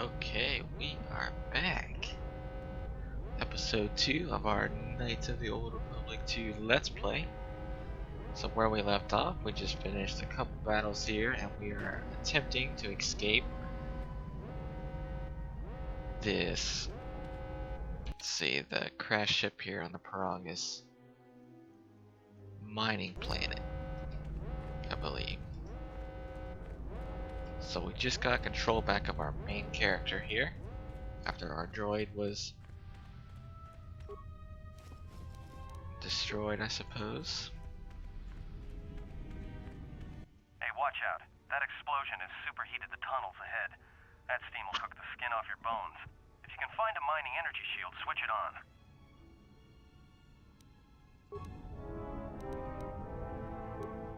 Okay, we are back. Episode 2 of our Knights of the Old Republic 2 Let's Play. So where we left off, we just finished a couple battles here and we are attempting to escape this, let's see, the crash ship here on the Paragus mining planet, I believe. So we just got control back of our main character here after our droid was destroyed, I suppose. Hey, watch out. That explosion has superheated the tunnels ahead. That steam will cook the skin off your bones. If you can find a mining energy shield, switch it on.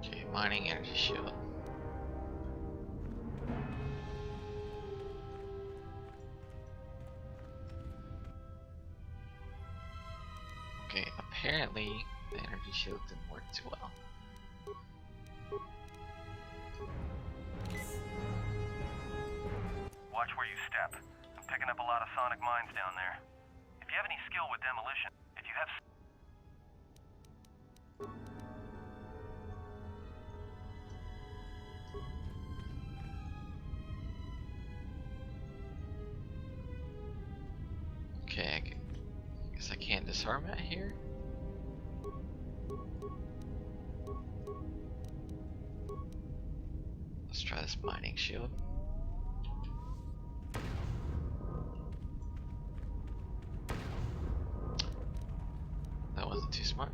Okay, mining energy shield. Okay, apparently the energy shield didn't work too well. Watch where you step. I'm picking up a lot of sonic mines down there. If you have any skill with demolition, if you have... Okay, I guess I can't disarm it here. Let's try this mining shield. That wasn't too smart.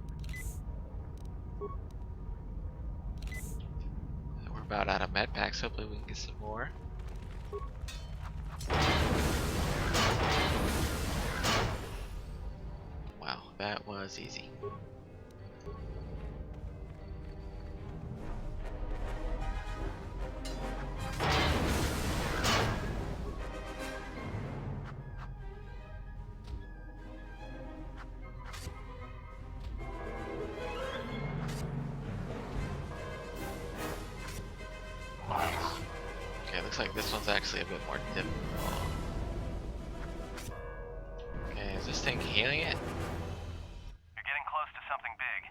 We're about out of med packs. Hopefully we can get some more. Wow, that was easy. Okay, looks like this one's actually a bit more difficult. Okay, is this thing healing it? You're getting close to something big.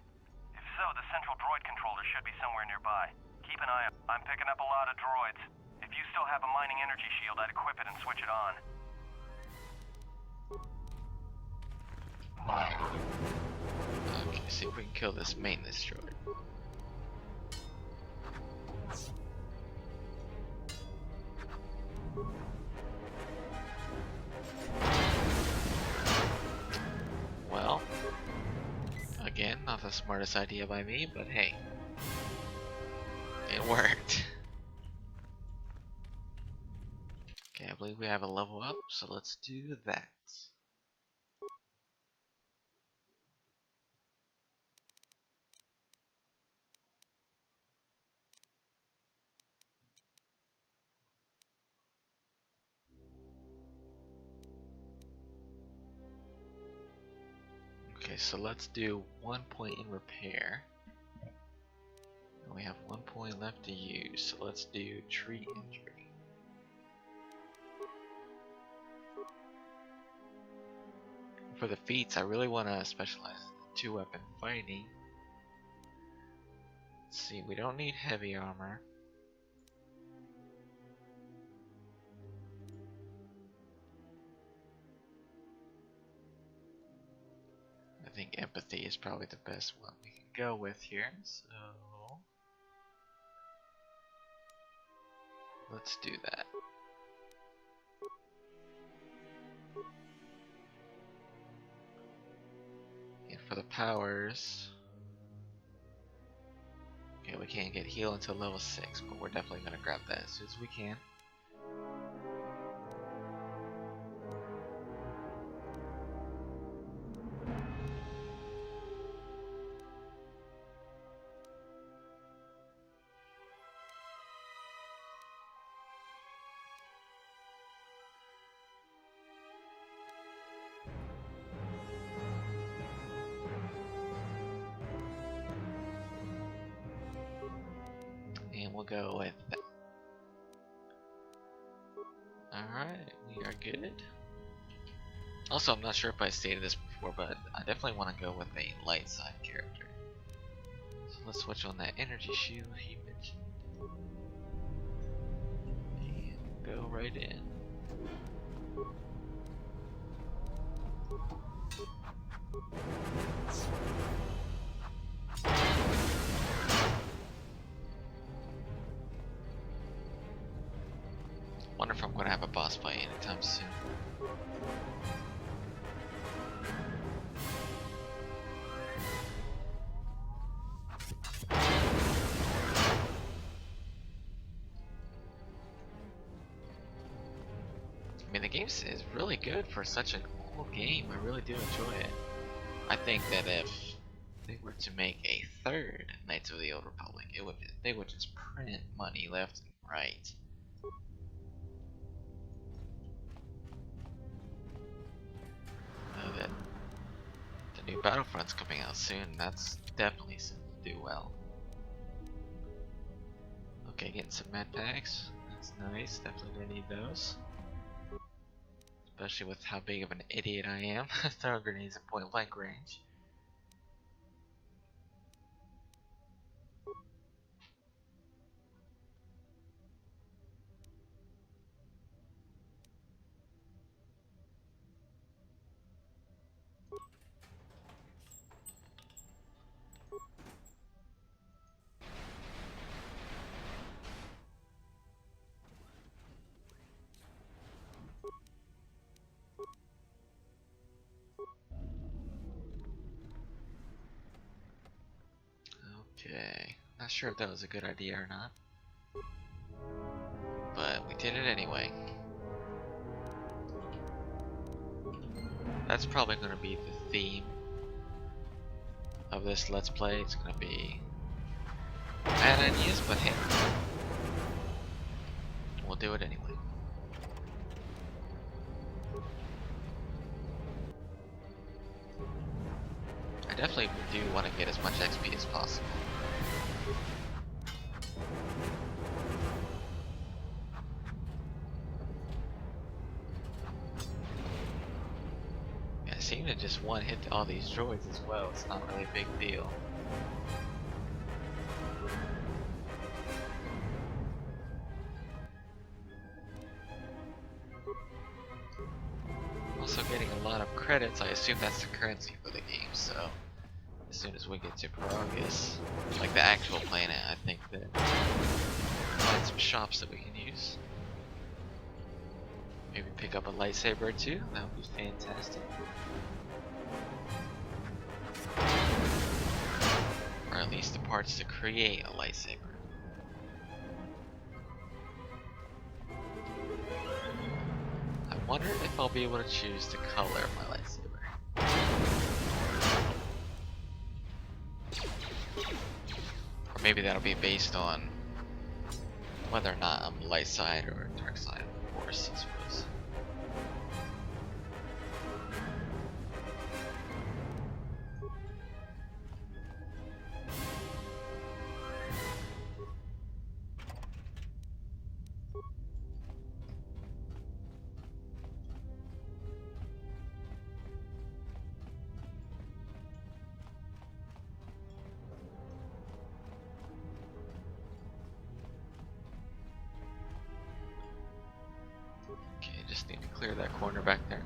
If so, the central droid controller should be somewhere nearby. Keep an eye out. I'm picking up a lot of droids. If you still have a mining energy shield, I'd equip it and switch it on. Okay, see if we can kill this maintenance droid. Well, again, not the smartest idea by me, but hey, it worked. Okay, I believe we have a level up, so let's do that. Okay, so let's do 1 point in repair. And we have 1 point left to use, so let's do tree injury. For the feats, I really want to specialize in 2-weapon fighting. Let's see, we don't need heavy armor. I think empathy is probably the best one we can go with here, so let's do that. And for the powers, okay, we can't get heal until level 6, but we're definitely gonna grab that as soon as we can. And we'll go with that. Alright, we are good. Also, I'm not sure if I stated this before, but I definitely want to go with a light side character. So let's switch on that energy shield he mentioned. And go right in. Wonder if I'm gonna have a boss fight anytime soon. I mean, the game is really good for such an old game. I really do enjoy it. I think that if they were to make a third Knights of the Old Republic, they would just print money left and right. Know that the new Battlefront's coming out soon. That's definitely something to do well. Okay, getting some med packs. That's nice. Definitely gonna need those. Especially with how big of an idiot I am. Throwing grenades at point blank range. Okay, not sure if that was a good idea or not, but we did it anyway. That's probably going to be the theme of this Let's Play. It's going to be bad ideas, but hey, we'll do it anyway. I definitely do want to get as much XP as possible. Yeah, I seem to just one hit all these droids as well. It's not really a big deal. Also getting a lot of credits. I assume that's the currency for the game, so as soon as we get to Paragus, like the actual planet, I think that we'll find some shops that we can use. Maybe pick up a lightsaber or two. That would be fantastic. Or at least the parts to create a lightsaber. I wonder if I'll be able to choose the color of my lightsaber. Or maybe that'll be based on whether or not I'm light side or dark side of the Force, I suppose. Okay, just need to clear that corner back there.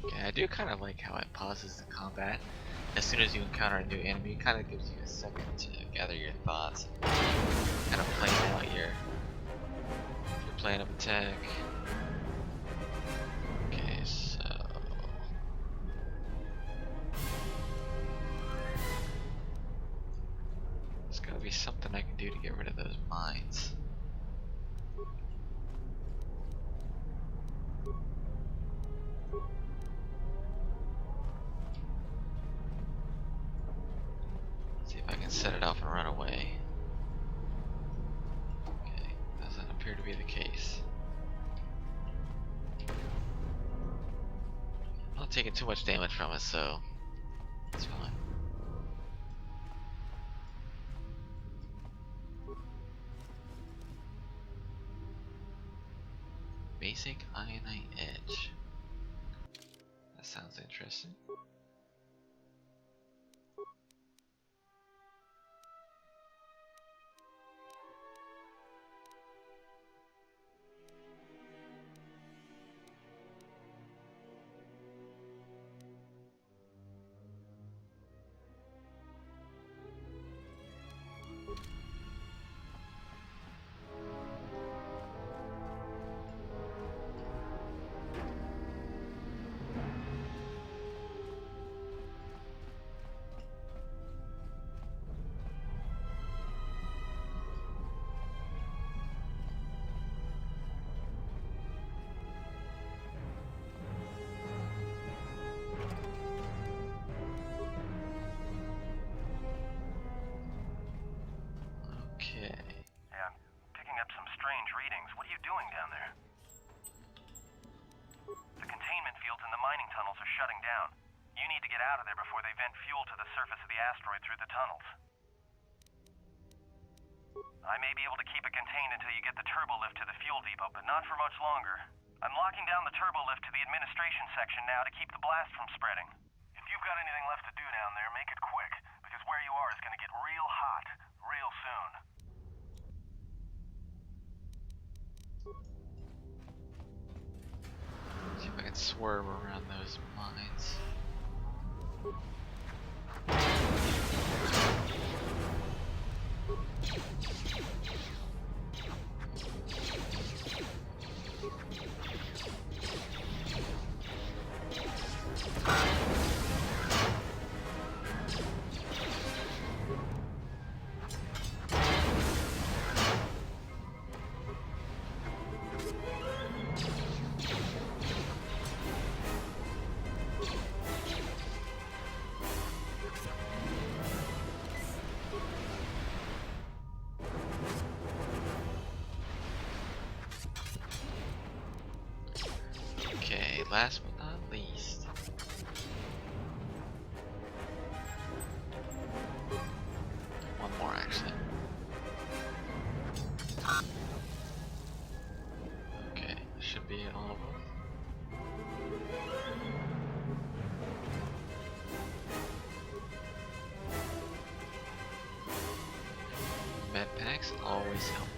Okay, I do kind of like how it pauses the combat. As soon as you encounter a new enemy, it kind of gives you a second to gather your thoughts and kind of plan out your plan of attack. Okay, so there's gotta be something I can do to get rid of those mines. See if I can set it off and run away. to be the case. I'm not taking too much damage from it, so it's fine. Basic ionite edge. That sounds interesting. Through the tunnels. I may be able to keep it contained until you get the turbo lift to the fuel depot, but not for much longer. I'm locking down the turbo lift to the administration section now to keep the blast from spreading. If you've got anything left to do down there, make it quick, because where you are is going to get real hot real soon. See if I can swerve around those mines. Okay, last but not least. One more actually. Okay, should be all of them. Med packs always helpful.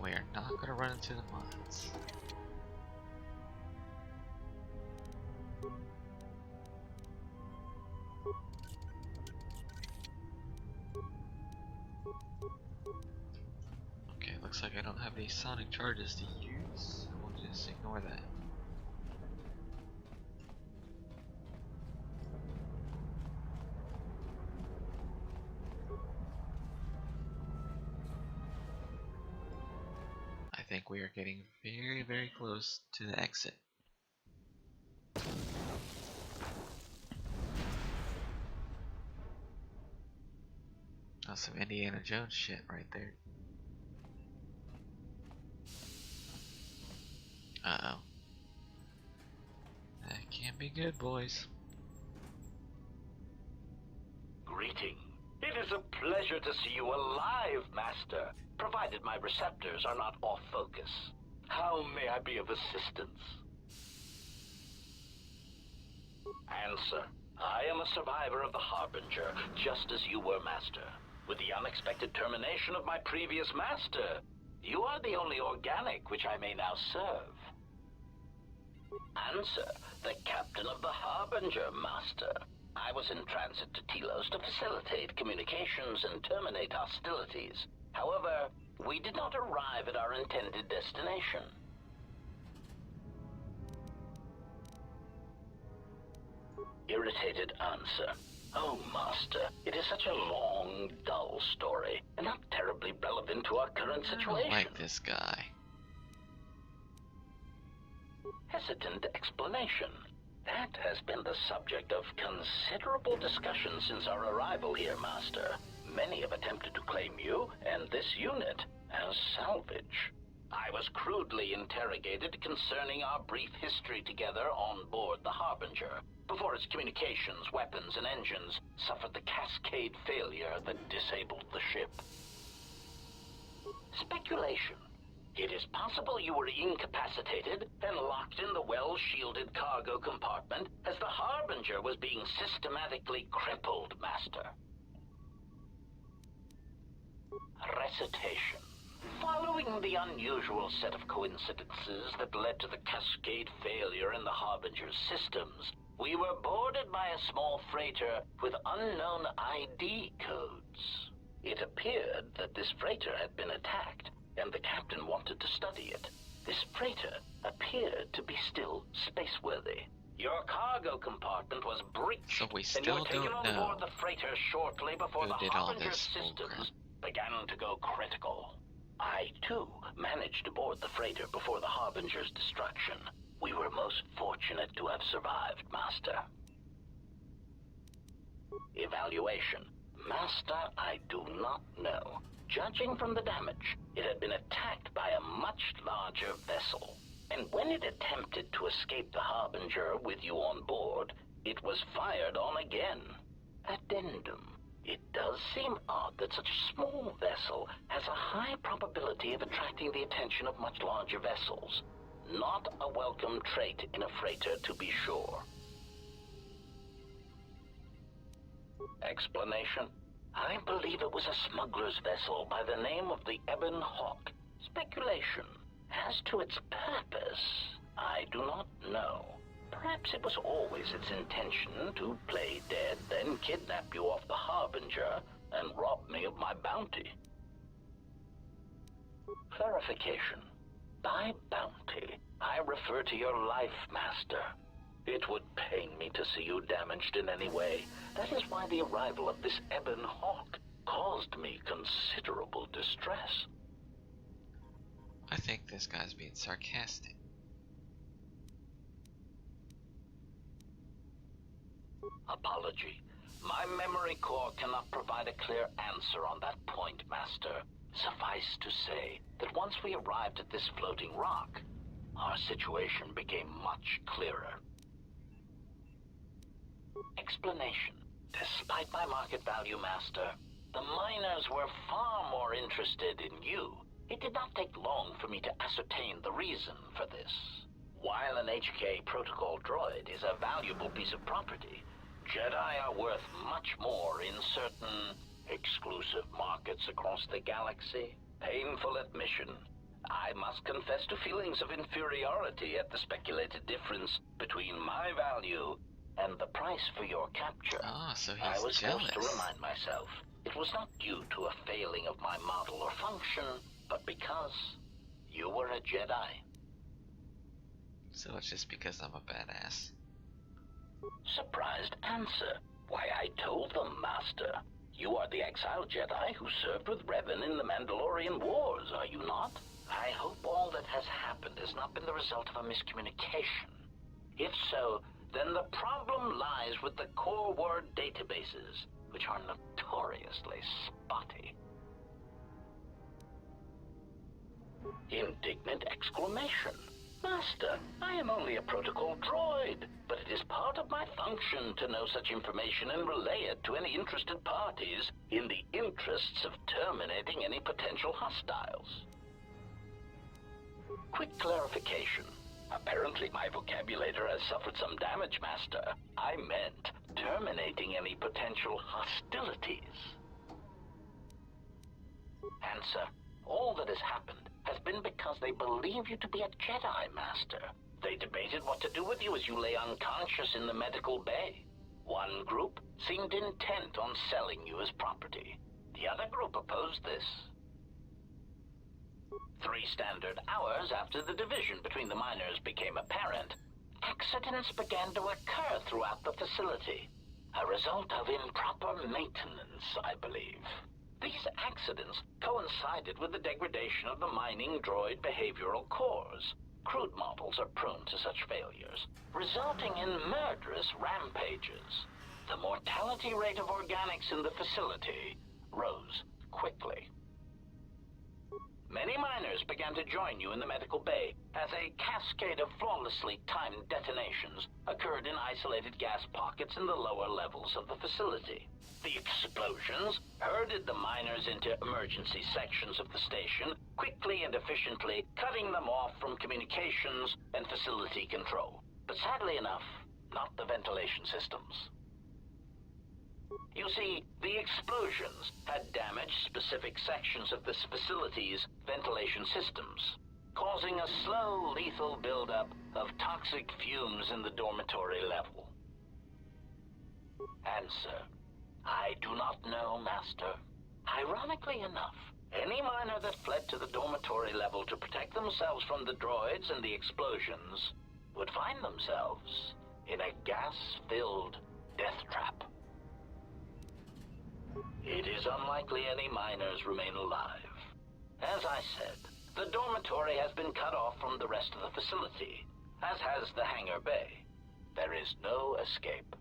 We are not going to run into the mines. Okay, looks like I don't have any sonic charges to use. We'll just ignore that. I think we are getting very, very close to the exit. That's some Indiana Jones shit right there. Uh-oh. That can't be good, boys. Greeting. It is a pleasure to see you alive, Master, provided my receptors are not off focus. How may I be of assistance? Answer. I am a survivor of the Harbinger, just as you were, Master. With the unexpected termination of my previous Master, you are the only organic which I may now serve. Answer. The Captain of the Harbinger, Master. I was in transit to Telos to facilitate communications and terminate hostilities. However, we did not arrive at our intended destination. Irritated answer. Oh, Master, it is such a long, dull story, and not terribly relevant to our current situation. I don't like this guy. hesitant explanation. That has been the subject of considerable discussion since our arrival here, Master. Many have attempted to claim you and this unit as salvage. I was crudely interrogated concerning our brief history together on board the Harbinger, before its communications, weapons, and engines suffered the cascade failure that disabled the ship. Speculation. It is possible you were incapacitated and locked in the well-shielded cargo compartment as the Harbinger was being systematically crippled, Master. Recitation. Following the unusual set of coincidences that led to the cascade failure in the Harbinger's systems, we were boarded by a small freighter with unknown ID codes. It appeared that this freighter had been attacked, and the captain wanted to study it. This freighter appeared to be still spaceworthy. Your cargo compartment was breached, So we and you still were taken don't on know board the freighter shortly before who the did all Harbinger's this systems bullcrap. began to go critical. I, too, managed to board the freighter before the Harbinger's destruction. We were most fortunate to have survived, Master. Evaluation. Master, I do not know. Judging from the damage, it had been attacked by a much larger vessel. And when it attempted to escape the Harbinger with you on board, it was fired on again. Addendum. It does seem odd that such a small vessel has a high probability of attracting the attention of much larger vessels. Not a welcome trait in a freighter, to be sure. Explanation. I believe it was a smuggler's vessel by the name of the Ebon Hawk. Speculation. As to its purpose, I do not know. Perhaps it was always its intention to play dead, then kidnap you off the Harbinger and rob me of my bounty. Clarification. By bounty, I refer to your life, Master. It would pain me to see you damaged in any way. That is why the arrival of this Ebon Hawk caused me considerable distress. I think this guy's being sarcastic. Apology. My memory core cannot provide a clear answer on that point, Master. Suffice to say that once we arrived at this floating rock, our situation became much clearer. Explanation. Despite my market value, Master, the miners were far more interested in you. It did not take long for me to ascertain the reason for this. While an HK protocol droid is a valuable piece of property, Jedi are worth much more in certain exclusive markets across the galaxy. Painful admission. I must confess to feelings of inferiority at the speculated difference between my value and the price for your capture. Ah, so I he's was jealous. forced to remind myself it was not due to a failing of my model or function, but because you were a Jedi. So it's just because I'm a badass. Surprised answer. Why, I told them, Master. You are the exiled Jedi who served with Revan in the Mandalorian Wars, are you not? I hope all that has happened has not been the result of a miscommunication. If so, then the problem lies with the core word databases, which are notoriously spotty. Indignant exclamation. Master, I am only a protocol droid, but it is part of my function to know such information and relay it to any interested parties in the interests of terminating any potential hostiles. Quick clarification. Apparently my vocabulary has suffered some damage, Master. I meant terminating any potential hostilities. Answer. All that has happened has been because they believe you to be a Jedi, Master. They debated what to do with you as you lay unconscious in the medical bay. One group seemed intent on selling you as property. The other group opposed this. 3 standard hours after the division between the miners became apparent, accidents began to occur throughout the facility. A result of improper maintenance, I believe. These accidents coincided with the degradation of the mining droid behavioral cores, crude models are prone to such failures, resulting in murderous rampages. The mortality rate of organics in the facility rose quickly. Many miners began to join you in the medical bay as a cascade of flawlessly timed detonations occurred in isolated gas pockets in the lower levels of the facility. The explosions herded the miners into emergency sections of the station, quickly and efficiently cutting them off from communications and facility control. But sadly enough, not the ventilation systems. You see, the explosions had damaged specific sections of this facility's ventilation systems, causing a slow, lethal buildup of toxic fumes in the dormitory level. Answer: I do not know, Master. Ironically enough, any miner that fled to the dormitory level to protect themselves from the droids and the explosions would find themselves in a gas-filled death trap. It is unlikely any miners remain alive. As I said, the dormitory has been cut off from the rest of the facility, as has the hangar bay. There is no escape.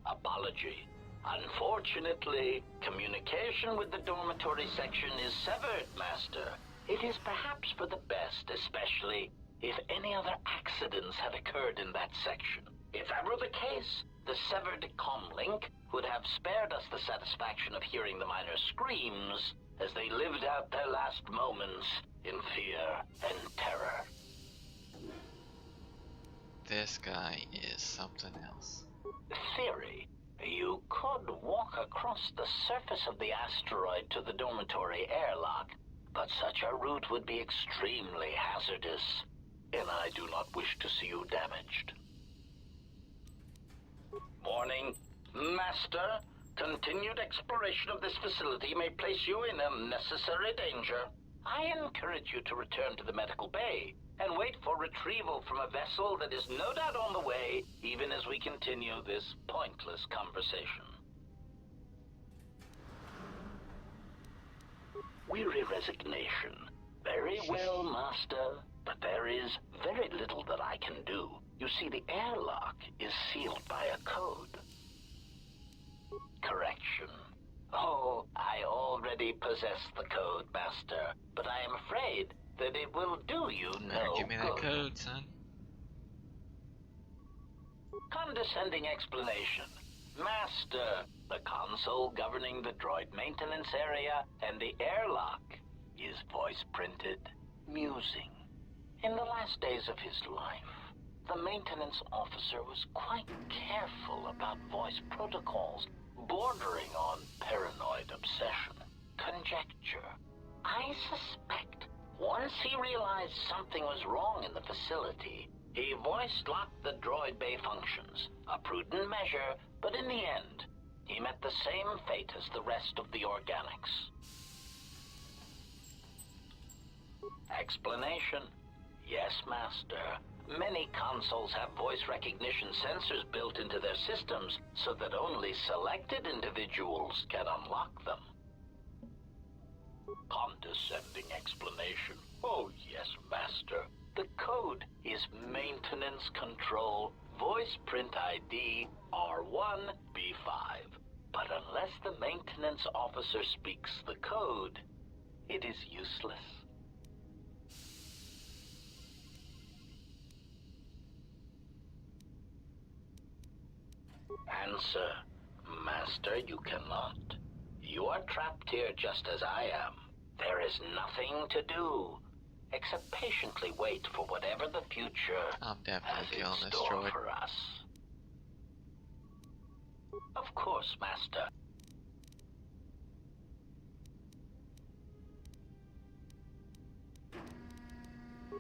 Apology. Unfortunately, communication with the dormitory section is severed, Master. It is perhaps for the best, especially if any other accidents had occurred in that section. If that were the case, the severed comlink would have spared us the satisfaction of hearing the miners' screams as they lived out their last moments in fear and terror. This guy is something else. Theory. You could walk across the surface of the asteroid to the dormitory airlock, but such a route would be extremely hazardous, and I do not wish to see you damaged. Warning. Master, continued exploration of this facility may place you in unnecessary danger. I encourage you to return to the medical bay and wait for retrieval from a vessel that is no doubt on the way, even as we continue this pointless conversation. Weary resignation. Very well, Master, but there is very little that I can do. You see, the airlock is sealed by a code. Correction. Oh, I already possess the code, Master, but I am afraid that it will do you no Give me that good. code, son. Condescending explanation. Master, the console governing the droid maintenance area and the airlock is voice printed. Musing. In the last days of his life, the maintenance officer was quite careful about voice protocols, bordering on paranoid obsession. Conjecture. I suspect once he realized something was wrong in the facility, he voice-locked the droid bay functions. A prudent measure, but in the end, he met the same fate as the rest of the organics. Explanation. Yes, Master. Many consoles have voice recognition sensors built into their systems so that only selected individuals can unlock them. Condescending explanation. Oh, yes, Master. The code is Maintenance Control Voice Print ID R1B5. But unless the maintenance officer speaks the code, it is useless. Answer. Master, you cannot. You are trapped here just as I am. There is nothing to do, except patiently wait for whatever the future I'm has definitely in killing this store droid. for us. Of course, Master.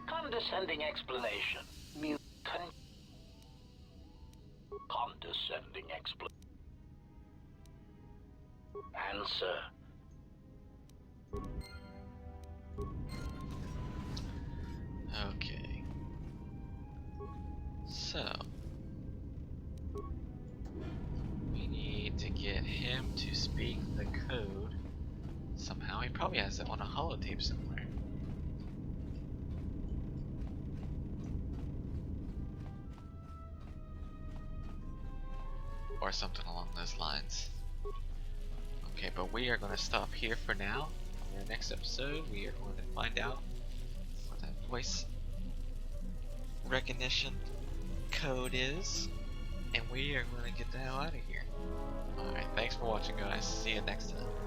Condescending explanation. Condescending explanation. Answer. Okay. So we need to get him to speak the code somehow. He probably has it on a holotape somewhere. or something along those lines. Okay, but we are going to stop here for now. In our next episode, we are going to find out what that voice recognition code is, and we are going to get the hell out of here. Alright, thanks for watching, guys. See you next time.